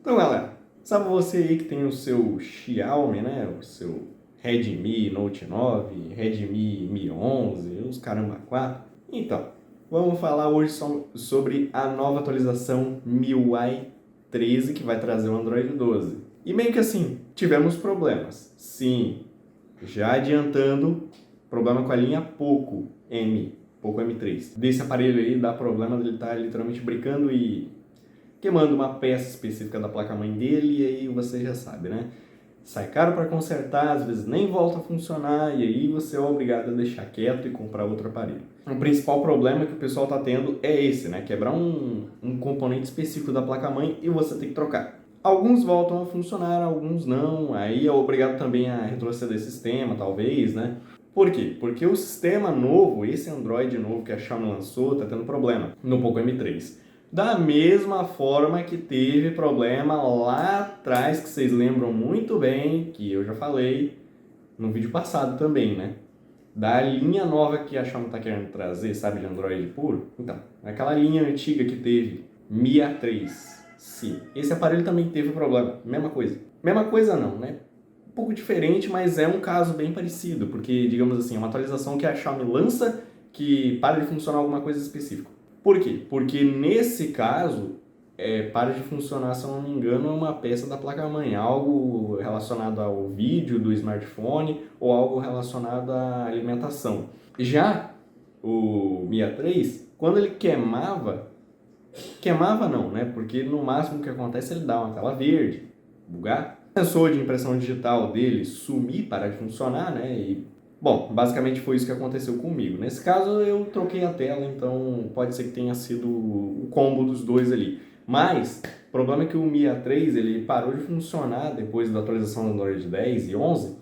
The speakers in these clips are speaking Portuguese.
Então, galera, sabe você aí que tem o seu Xiaomi, né? O seu Redmi Note 9, Redmi Mi 11, os caramba 4? Então, vamos falar hoje sobre a nova atualização MIUI 13 que vai trazer o Android 12. E meio que assim, tivemos problemas. Sim, já adiantando, problema com a linha Poco M3. Desse aparelho aí dá problema dele estar literalmente brincando e queimando uma peça específica da placa-mãe dele, e aí você já sabe, né? Sai caro para consertar, às vezes nem volta a funcionar, e aí você é obrigado a deixar quieto e comprar outro aparelho. O principal problema que o pessoal está tendo é esse, né? Quebrar um componente específico da placa-mãe e você tem que trocar. Alguns voltam a funcionar, alguns não, aí é obrigado também a retroceder sistema, talvez, né? Por quê? Porque o sistema novo, esse Android novo que a Xiaomi lançou, está tendo problema no Poco M3. Da mesma forma que teve problema lá atrás, que vocês lembram muito bem, que eu já falei no vídeo passado também, né? Da linha nova que a Xiaomi está querendo trazer, sabe, de Android puro? Então, aquela linha antiga que teve, Mi A3. Sim, esse aparelho também teve problema, mesma coisa. Mesma coisa não, né? Um pouco diferente, mas é um caso bem parecido, porque, digamos assim, é uma atualização que a Xiaomi lança que para de funcionar alguma coisa específica. Por quê? Porque nesse caso, para de funcionar, se eu não me engano, uma peça da placa-mãe, algo relacionado ao vídeo do smartphone ou algo relacionado à alimentação. Já o Mi A3, quando ele queimava não, né? Porque no máximo que acontece é ele dá uma tela verde, bugar. O sensor de impressão digital dele sumir, parar de funcionar, né? E, bom, basicamente foi isso que aconteceu comigo. Nesse caso eu troquei a tela, então pode ser que tenha sido o combo dos dois ali. Mas o problema é que o Mi A3 ele parou de funcionar depois da atualização do Android 10 e 11,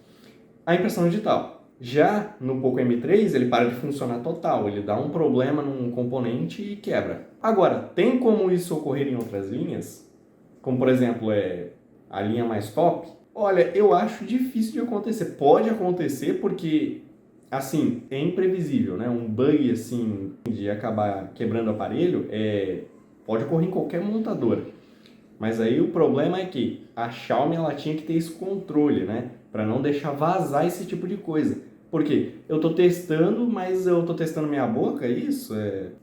a impressão digital. Já no Poco M3 ele para de funcionar total, ele dá um problema num componente e quebra. Agora, tem como isso ocorrer em outras linhas? Como por exemplo, a linha mais top? Olha, eu acho difícil de acontecer. Pode acontecer porque, assim, é imprevisível, né? Um bug, assim, de acabar quebrando o aparelho, pode ocorrer em qualquer montadora. Mas aí o problema é que a Xiaomi ela tinha que ter esse controle, né? Para não deixar vazar esse tipo de coisa. Por quê? Eu estou testando, mas eu estou testando minha boca, é isso?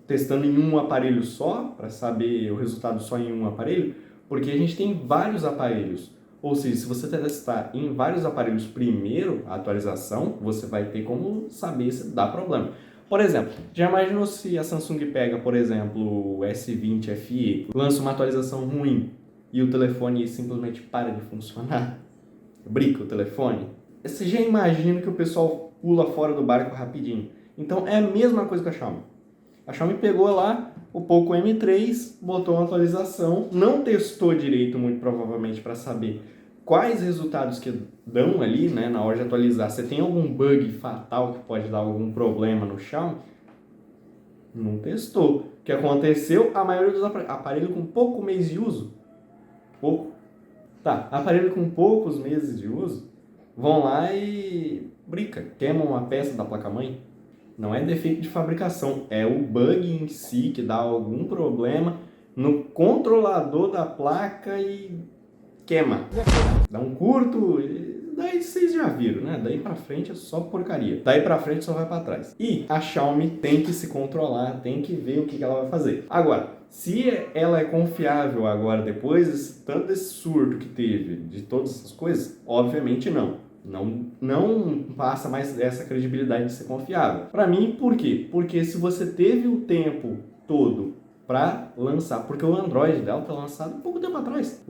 Testando em um aparelho só, para saber o resultado só em um aparelho? Porque a gente tem vários aparelhos. Ou seja, se você testar em vários aparelhos primeiro a atualização, você vai ter como saber se dá problema. Por exemplo, já imaginou se a Samsung pega, por exemplo, o S20 FE, lança uma atualização ruim e o telefone simplesmente para de funcionar? Brica o telefone? Você já imagina que o pessoal pula fora do barco rapidinho. Então é a mesma coisa que a Xiaomi. A Xiaomi pegou lá o Poco M3, botou uma atualização, não testou direito, muito provavelmente, para saber quais resultados que dão ali, né, na hora de atualizar. Você tem algum bug fatal que pode dar algum problema no Xiaomi? Não testou. O que aconteceu? A maioria dos aparelhos com pouco mês de uso, pouco, tá, aparelho com poucos meses de uso, vão lá e brinca, queimam uma peça da placa-mãe. Não é defeito de fabricação, é o bug em si que dá algum problema no controlador da placa e queima. Dá um curto, e daí vocês já viram, né? Daí pra frente é só porcaria. Daí pra frente só vai pra trás. E a Xiaomi tem que se controlar, tem que ver o que ela vai fazer. Agora, se ela é confiável agora, depois tanto desse surto que teve, de todas essas coisas, obviamente não. Não passa mais essa credibilidade de ser confiável. Para mim, por quê? Porque se você teve o tempo todo para lançar, porque o Android dela foi lançado um pouco tempo atrás.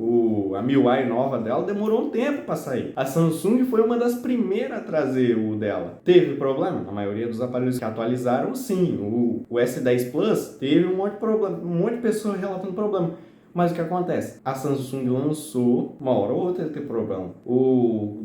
A MIUI nova dela demorou um tempo para sair. A Samsung foi uma das primeiras a trazer o dela. Teve problema? Na maioria dos aparelhos que atualizaram, sim. O S10 Plus teve um monte de problema, um monte de pessoas relatando problema. Mas o que acontece? A Samsung lançou, uma hora ou outra ter problema.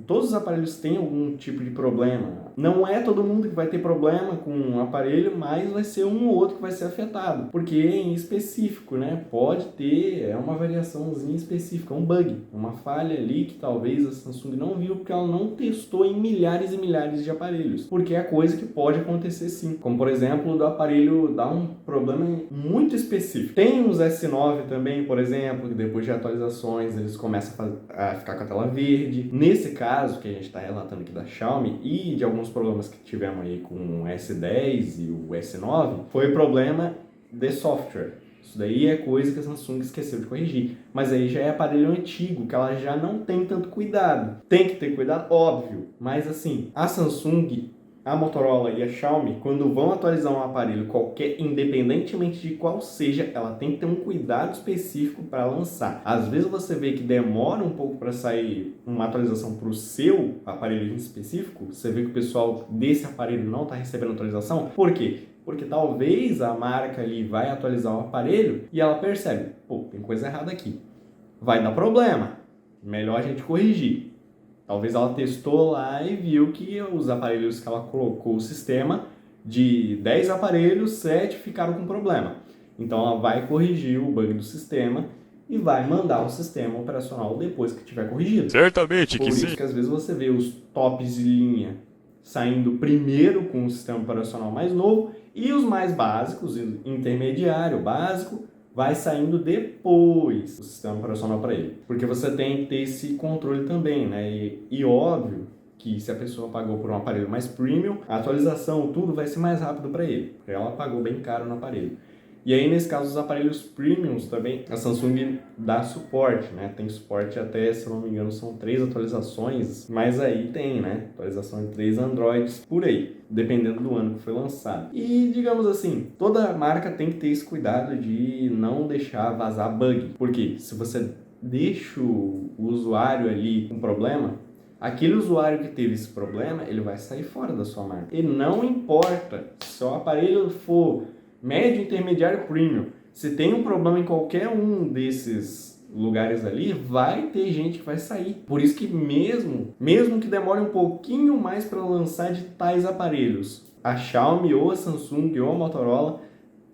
Todos os aparelhos têm algum tipo de problema. Não é todo mundo que vai ter problema com o aparelho, mas vai ser um ou outro que vai ser afetado, porque é em específico, né? Pode ter uma variaçãozinha específica, um bug, uma falha ali que talvez a Samsung não viu porque ela não testou em milhares e milhares de aparelhos, porque é coisa que pode acontecer sim, como por exemplo do aparelho dar um problema muito específico. Tem uns S9 também, por exemplo, que depois de atualizações eles começam a ficar com a tela verde. Nesse caso que a gente está relatando aqui da Xiaomi e de alguns problemas que tivemos aí com o S10 e o S9, foi problema de software. Isso daí é coisa que a Samsung esqueceu de corrigir. Mas aí já é aparelho antigo, que ela já não tem tanto cuidado. Tem que ter cuidado, óbvio. Mas assim, a Samsung, a Motorola e a Xiaomi, quando vão atualizar um aparelho qualquer, independentemente de qual seja, ela tem que ter um cuidado específico para lançar. Às vezes você vê que demora um pouco para sair uma atualização para o seu aparelho em específico, você vê que o pessoal desse aparelho não está recebendo atualização. Por quê? Porque talvez a marca ali vai atualizar o aparelho e ela percebe, pô, tem coisa errada aqui. Vai dar problema. Melhor a gente corrigir. Talvez ela testou lá e viu que os aparelhos que ela colocou o sistema, de 10 aparelhos, 7 ficaram com problema. Então ela vai corrigir o bug do sistema e vai mandar o sistema operacional depois que tiver corrigido. Certamente Por que isso sim. que às vezes você vê os tops de linha saindo primeiro com o sistema operacional mais novo e os mais básicos, intermediário, básico, vai saindo depois o sistema operacional para ele. Porque você tem que ter esse controle também, né? E óbvio que se a pessoa pagou por um aparelho mais premium, a atualização, tudo vai ser mais rápido para ele, porque ela pagou bem caro no aparelho. E aí, nesse caso, os aparelhos premiums também, a Samsung dá suporte, né? Tem suporte até, se eu não me engano, são 3 atualizações, mas aí tem, né? Atualização de 3 Androids por aí, dependendo do ano que foi lançado. E, digamos assim, toda marca tem que ter esse cuidado de não deixar vazar bug, porque se você deixa o usuário ali com problema, aquele usuário que teve esse problema, ele vai sair fora da sua marca. E não importa se o aparelho for médio, intermediário, premium. Se tem um problema em qualquer um desses lugares ali, vai ter gente que vai sair. Por isso que mesmo que demore um pouquinho mais para lançar de tais aparelhos, a Xiaomi ou a Samsung ou a Motorola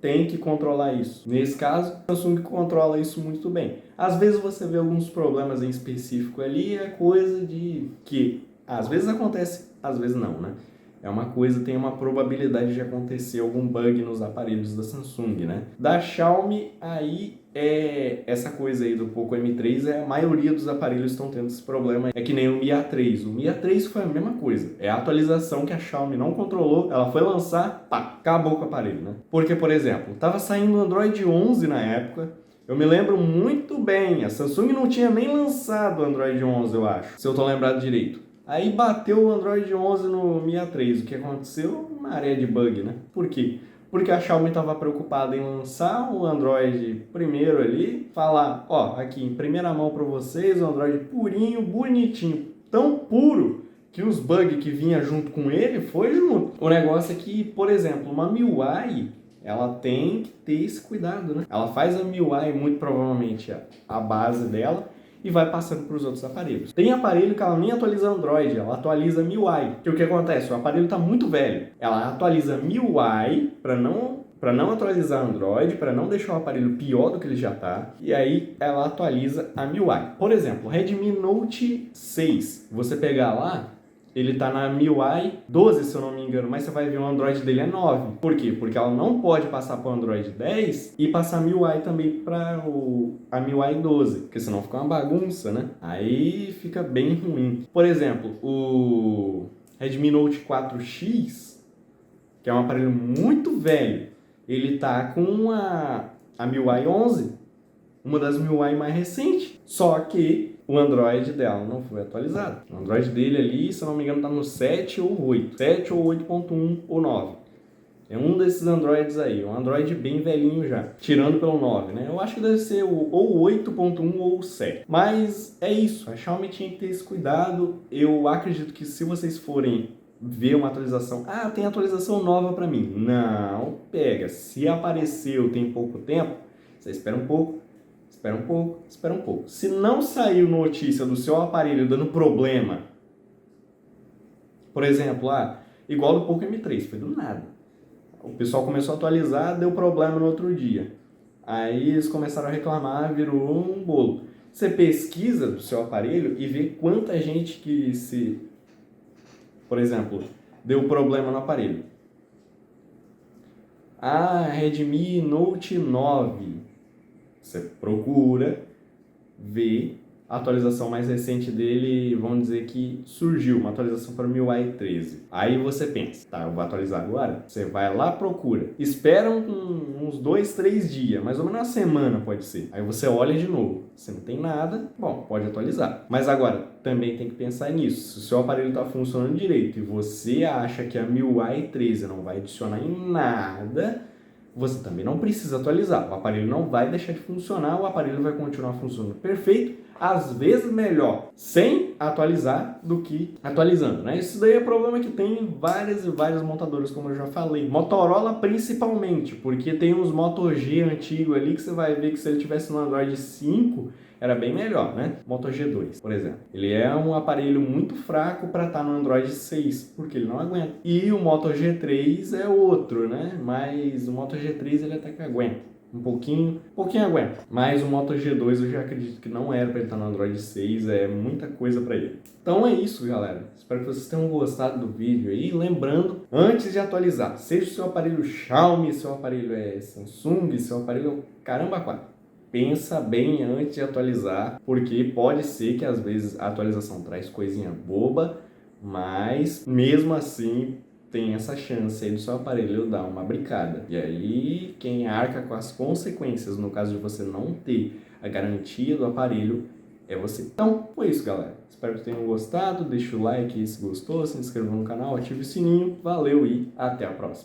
tem que controlar isso. Nesse caso, a Samsung controla isso muito bem. Às vezes você vê alguns problemas em específico ali, é coisa de que às vezes acontece, às vezes não, né? É uma coisa, tem uma probabilidade de acontecer algum bug nos aparelhos da Samsung, né? Da Xiaomi, aí essa coisa aí do Poco M3, a maioria dos aparelhos estão tendo esse problema. É que nem o Mi A3. O Mi A3 foi a mesma coisa. É a atualização que a Xiaomi não controlou, ela foi lançar, pá, acabou com o aparelho, né? Porque, por exemplo, tava saindo o Android 11 na época. Eu me lembro muito bem, a Samsung não tinha nem lançado o Android 11, eu acho, se eu tô lembrado direito. Aí bateu o Android 11 no Mi A3. O que aconteceu? Uma área de bug, né? Por quê? Porque a Xiaomi estava preocupada em lançar o Android primeiro ali, falar, ó, aqui em primeira mão para vocês, o Android purinho, bonitinho, tão puro que os bugs que vinha junto com ele foi junto. O negócio é que, por exemplo, uma MIUI, ela tem que ter esse cuidado, né? Ela faz a MIUI, muito provavelmente a base dela, e vai passando para os outros aparelhos. Tem aparelho que ela nem atualiza Android, ela atualiza MIUI. Que o que acontece? O aparelho está muito velho. Ela atualiza MIUI para não atualizar Android, para não deixar o aparelho pior do que ele já está. E aí ela atualiza a MIUI. Por exemplo, o Redmi Note 6. Você pegar lá, ele tá na MIUI 12, se eu não me engano, mas você vai ver o Android dele é 9. Por quê? Porque ela não pode passar para o Android 10 e passar a MIUI também para a MIUI 12, porque senão fica uma bagunça, né? Aí fica bem ruim. Por exemplo, o Redmi Note 4X, que é um aparelho muito velho, ele tá com a MIUI 11, uma das MIUI mais recentes, só que o Android dela não foi atualizado. O Android dele ali, se eu não me engano, tá no 7 ou 8. 7 ou 8.1 ou 9. É um desses Androids aí. Um Android bem velhinho já. Tirando pelo 9, né? Eu acho que deve ser ou 8.1 ou 7. Mas é isso. A Xiaomi tinha que ter esse cuidado. Eu acredito que se vocês forem ver uma atualização... Ah, tem atualização nova para mim. Não, pega. Se apareceu tem pouco tempo, você espera um pouco. Espera um pouco, espera um pouco. Se não saiu notícia do seu aparelho dando problema, por exemplo, igual do Poco M3, foi do nada. O pessoal começou a atualizar, deu problema no outro dia. Aí eles começaram a reclamar, virou um bolo. Você pesquisa do seu aparelho e vê quanta gente que por exemplo, deu problema no aparelho. Redmi Note 9. Você procura, vê a atualização mais recente dele, vamos dizer que surgiu uma atualização para o MIUI 13. Aí você pensa, tá, eu vou atualizar agora? Você vai lá, procura. Espera uns 2, 3 dias, mais ou menos uma semana pode ser. Aí você olha de novo. Se não tem nada, bom, pode atualizar. Mas agora, também tem que pensar nisso. Se o seu aparelho está funcionando direito e você acha que a MIUI 13 não vai adicionar em nada, você também não precisa atualizar. O aparelho não vai deixar de funcionar, o aparelho vai continuar funcionando perfeito, às vezes melhor sem atualizar do que atualizando, né? Isso daí é problema que tem em várias e várias montadoras, como eu já falei. Motorola principalmente, porque tem uns Moto G antigo ali que você vai ver que se ele tivesse no Android 5 era bem melhor, né? Moto G2, por exemplo. Ele é um aparelho muito fraco para estar no Android 6, porque ele não aguenta. E o Moto G3 é outro, né? Mas o Moto G3 ele até que aguenta. Um pouquinho aguenta. Mas o Moto G2 eu já acredito que não era para ele estar no Android 6, é muita coisa para ele. Então é isso, galera. Espero que vocês tenham gostado do vídeo aí. Lembrando, antes de atualizar, seja o seu aparelho Xiaomi, seu aparelho é Samsung, seu aparelho caramba 4. Pensa bem antes de atualizar, porque pode ser que às vezes a atualização traz coisinha boba, mas mesmo assim tem essa chance aí do seu aparelho dar uma brincada. E aí quem arca com as consequências no caso de você não ter a garantia do aparelho é você. Então foi isso, galera. Espero que tenham gostado. Deixa o like se gostou, se inscreva no canal, ative o sininho. Valeu e até a próxima.